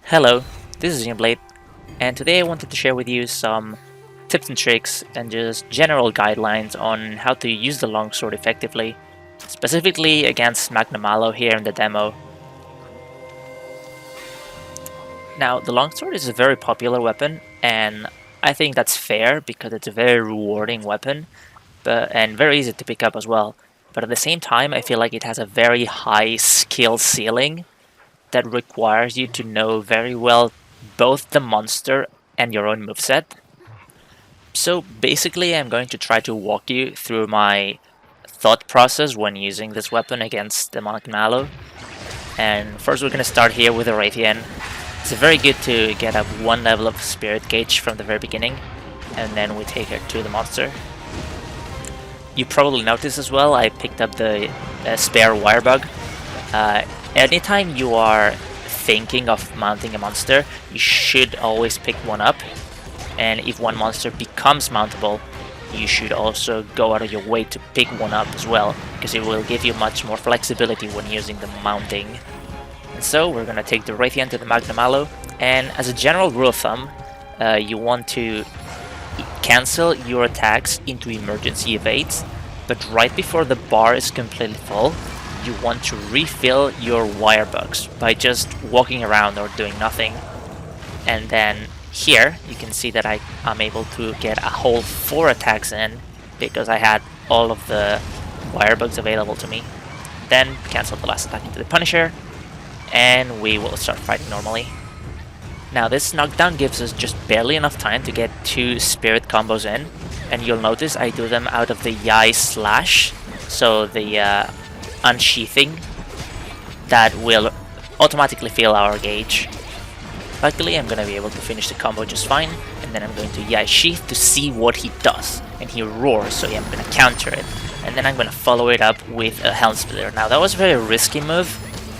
Hello, this is Blade, and today I wanted to share with you some tips and tricks and just general guidelines on how to use the longsword effectively, specifically against Magnamalo here in the demo. Now, the longsword is a very popular weapon, and I think that's fair because it's a very rewarding weapon, and very easy to pick up as well. But at the same time, I feel like it has a very high skill ceiling that requires you to know very well both the monster and your own moveset. So basically I'm going to try to walk you through my thought process when using this weapon against the Magnamalo. And first we're going to start here with the Raytheon. It's very good to get up one level of spirit gauge from the very beginning, and then we take her to the monster. You probably noticed as well I picked up the spare wire bug. Anytime you are thinking of mounting a monster, you should always pick one up, and if one monster becomes mountable, you should also go out of your way to pick one up as well, because it will give you much more flexibility when using the mounting. And so we're gonna take the Raytheon to the Magnamalo, and as a general rule of thumb, you want to cancel your attacks into emergency evades, but right before the bar is completely full, you want to refill your wire bugs by just walking around or doing nothing. And then here you can see that I'm able to get a whole 4 attacks in because I had all of the wire bugs available to me. Then cancel the last attack into the Punisher, and we will start fighting normally. Now this knockdown gives us just barely enough time to get 2 spirit combos in, and you'll notice I do them out of the Yai slash, so the unsheathing that will automatically fill our gauge. Luckily I'm gonna be able to finish the combo just fine, and then I'm going to Yai Sheath to see what he does, and he roars, so yeah, I'm gonna counter it, and then I'm gonna follow it up with a Helm Splitter. Now that was a very risky move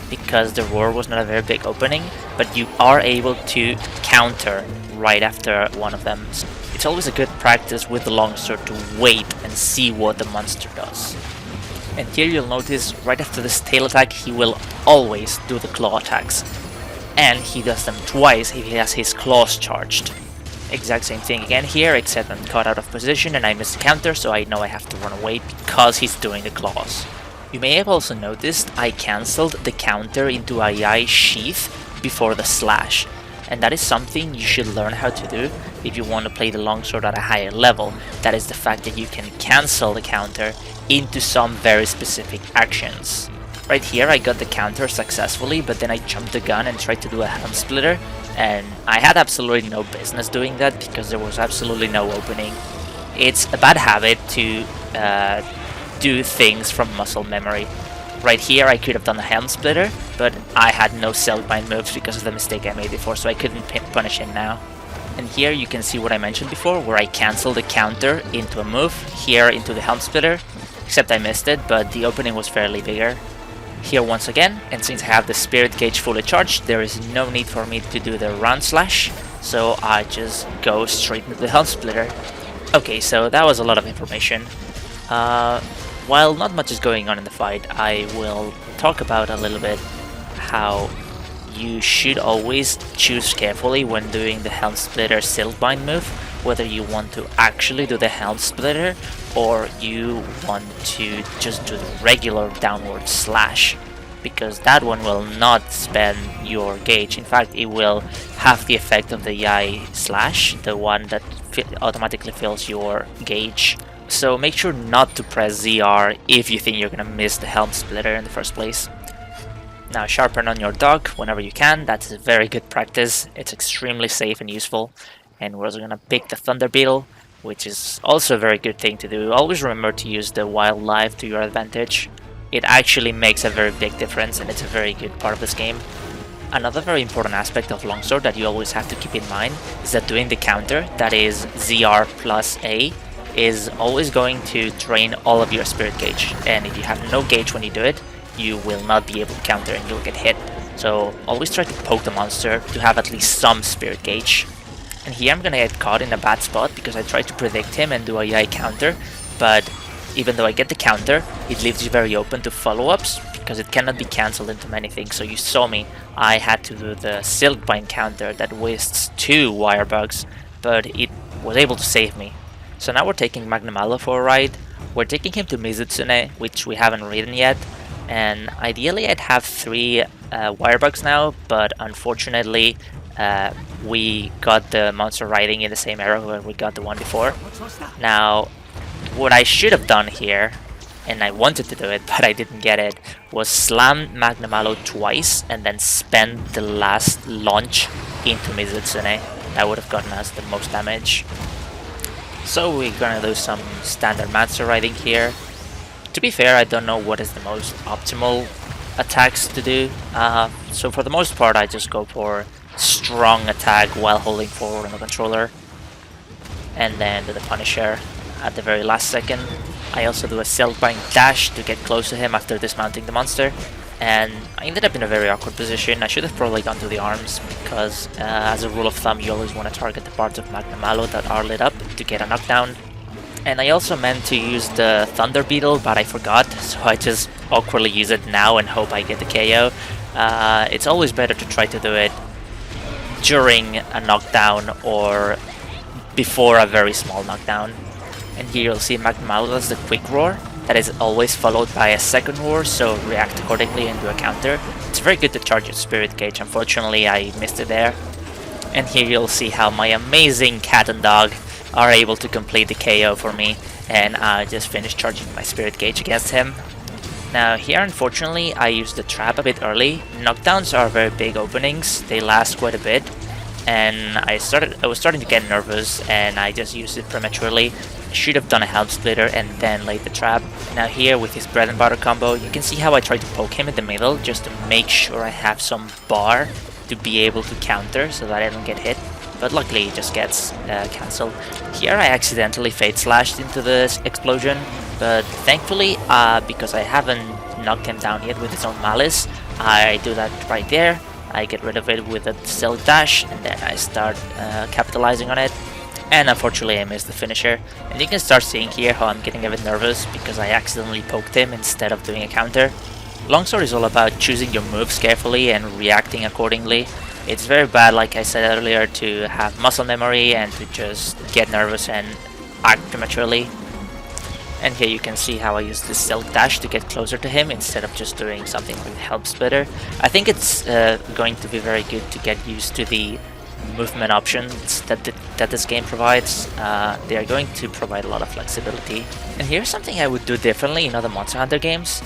because the roar was not a very big opening, but you are able to counter right after one of them. It's always a good practice with the longsword to wait and see what the monster does. And here you'll notice right after this tail attack he will always do the claw attacks. And he does them twice if he has his claws charged. Exact same thing again here, except I'm caught out of position and I missed the counter, so I know I have to run away because he's doing the claws. You may have also noticed I cancelled the counter into a Yai Sheath before the slash. And that is something you should learn how to do if you want to play the longsword at a higher level. That is the fact that you can cancel the counter into some very specific actions. Right here I got the counter successfully, but then I jumped the gun and tried to do a Helm Splitter, and I had absolutely no business doing that because there was absolutely no opening. It's a bad habit to do things from muscle memory. Right here I could have done the Helm Splitter, but I had no Silkbind moves because of the mistake I made before, so I couldn't punish him now. And here you can see what I mentioned before, where I canceled the counter into a move, here into the Helm Splitter, except I missed it, but the opening was fairly bigger. Here once again, and since I have the spirit gauge fully charged, there is no need for me to do the round slash, so I just go straight into the Helm Splitter. Okay, so that was a lot of information. While not much is going on in the fight, I will talk about a little bit how you should always choose carefully when doing the Helm Splitter Silkbind move, whether you want to actually do the Helm Splitter or you want to just do the regular downward slash, because that one will not spend your gauge. In fact, it will have the effect of the Yai slash, the one that automatically fills your gauge. So make sure not to press ZR if you think you're gonna miss the Helm Splitter in the first place. Now sharpen on your dog whenever you can, that's a very good practice, it's extremely safe and useful. And we're also gonna pick the Thunder Beetle, which is also a very good thing to do. Always remember to use the wildlife to your advantage. It actually makes a very big difference and it's a very good part of this game. Another very important aspect of longsword that you always have to keep in mind is that doing the counter, that is ZR plus A, is always going to drain all of your spirit gauge, and if you have no gauge when you do it, you will not be able to counter and you'll get hit. So always try to poke the monster to have at least some spirit gauge. And here I'm gonna get caught in a bad spot because I tried to predict him and do a Yai counter, but even though I get the counter, it leaves you very open to follow-ups because it cannot be cancelled into many things. So you saw me, I had to do the Silkbind counter that wastes 2 wire bugs, but it was able to save me. So now we're taking Magnamalo for a ride. We're taking him to Mizutsune, which we haven't ridden yet, and ideally I'd have 3 wire bugs now, but unfortunately we got the monster riding in the same era where we got the one before. Now, what I should have done here, and I wanted to do it but I didn't get it, was slam Magnamalo twice and then spend the last launch into Mizutsune. That would have gotten us the most damage. So we're gonna do some standard monster riding here. To be fair, I don't know what is the most optimal attacks to do. So for the most part I just go for strong attack while holding forward on the controller, and then do the Punisher at the very last second. I also do a Silkbind dash to get close to him after dismounting the monster, and I ended up in a very awkward position. I should have probably gone to the arms because as a rule of thumb you always want to target the parts of Magnamalo that are lit up to get a knockdown. And I also meant to use the Thunder Beetle, but I forgot, so I just awkwardly use it now and hope I get the KO. It's always better to try to do it during a knockdown or before a very small knockdown. And here you'll see Magnamalo does the quick roar that is always followed by a second roar, so react accordingly and do a counter. It's very good to charge your spirit gauge. Unfortunately I missed it there. And here you'll see how my amazing cat and dog are able to complete the KO for me, and I just finished charging my spirit gauge against him. Now here unfortunately I used the trap a bit early. Knockdowns are very big openings, they last quite a bit, and I was starting to get nervous and I just used it prematurely. I should have done a helm splitter and then laid the trap. Now here with his bread and butter combo, you can see how I try to poke him in the middle just to make sure I have some bar to be able to counter so that I don't get hit. But luckily it just gets cancelled. Here I accidentally fade slashed into this explosion, but thankfully because I haven't knocked him down yet with his own malice, I do that right there. I get rid of it with a silk dash and then I start capitalizing on it. And unfortunately I missed the finisher. And you can start seeing here how I'm getting a bit nervous because I accidentally poked him instead of doing a counter. Longsword is all about choosing your moves carefully and reacting accordingly. It's very bad, like I said earlier, to have muscle memory and to just get nervous and act prematurely. And here you can see how I use the silk dash to get closer to him instead of just doing something like helm splitter. I think it's going to be very good to get used to the movement options that this game provides. They are going to provide a lot of flexibility. And here's something I would do differently in other Monster Hunter games.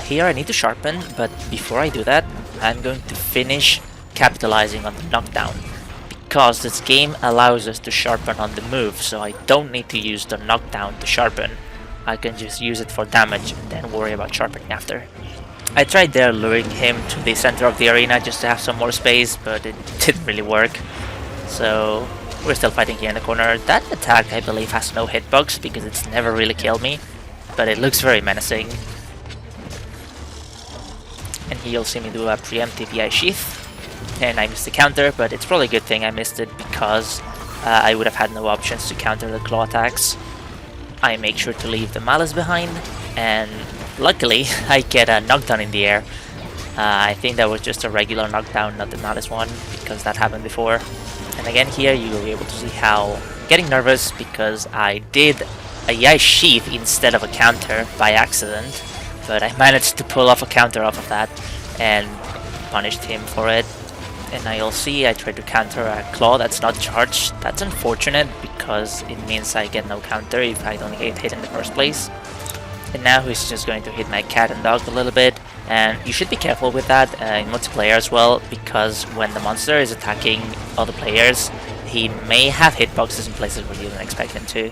Here I need to sharpen, but before I do that, I'm going to finish capitalizing on the knockdown, because this game allows us to sharpen on the move, so I don't need to use the knockdown to sharpen. I can just use it for damage and then worry about sharpening after. I tried there luring him to the center of the arena just to have some more space, but it didn't really work. So we're still fighting here in the corner. That attack I believe has no hitbox because it's never really killed me, but it looks very menacing. And here you'll see me do a preemptive EI sheath. And I missed the counter, but it's probably a good thing I missed it because I would have had no options to counter the claw attacks. I make sure to leave the malice behind, and luckily I get a knockdown in the air. I think that was just a regular knockdown, not the malice one, because that happened before. And again here you will be able to see how I'm getting nervous because I did a EI sheath instead of a counter by accident, but I managed to pull off a counter off of that and punished him for it. And now you'll see I tried to counter a claw that's not charged. That's unfortunate because it means I get no counter if I don't get hit in the first place. And now he's just going to hit my cat and dog a little bit, and you should be careful with that in multiplayer as well, because when the monster is attacking other players, he may have hitboxes in places where you don't expect him to.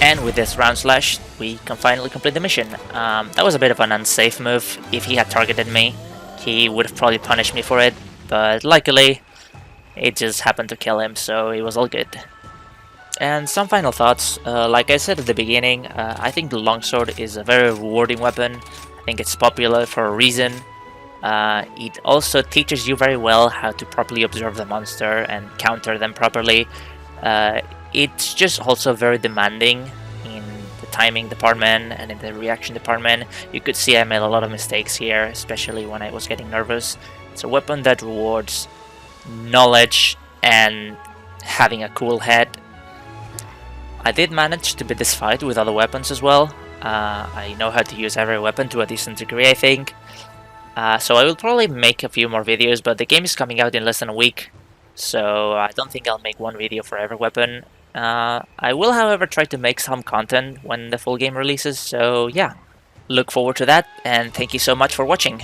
And with this round slash, we can finally complete the mission. That was a bit of an unsafe move. If he had targeted me, he would have probably punished me for it. But luckily, it just happened to kill him, so it was all good. And some final thoughts. Like I said at the beginning, I think the longsword is a very rewarding weapon. I think it's popular for a reason. It also teaches you very well how to properly observe the monster and counter them properly. It's just also very demanding in the timing department and in the reaction department. You could see I made a lot of mistakes here, especially when I was getting nervous. It's a weapon that rewards knowledge and having a cool head. I did manage to beat this fight with other weapons as well. I know how to use every weapon to a decent degree, I think. So I will probably make a few more videos, but the game is coming out in less than a week, so I don't think I'll make one video for every weapon. I will, however, try to make some content when the full game releases, so yeah. Look forward to that, and thank you so much for watching.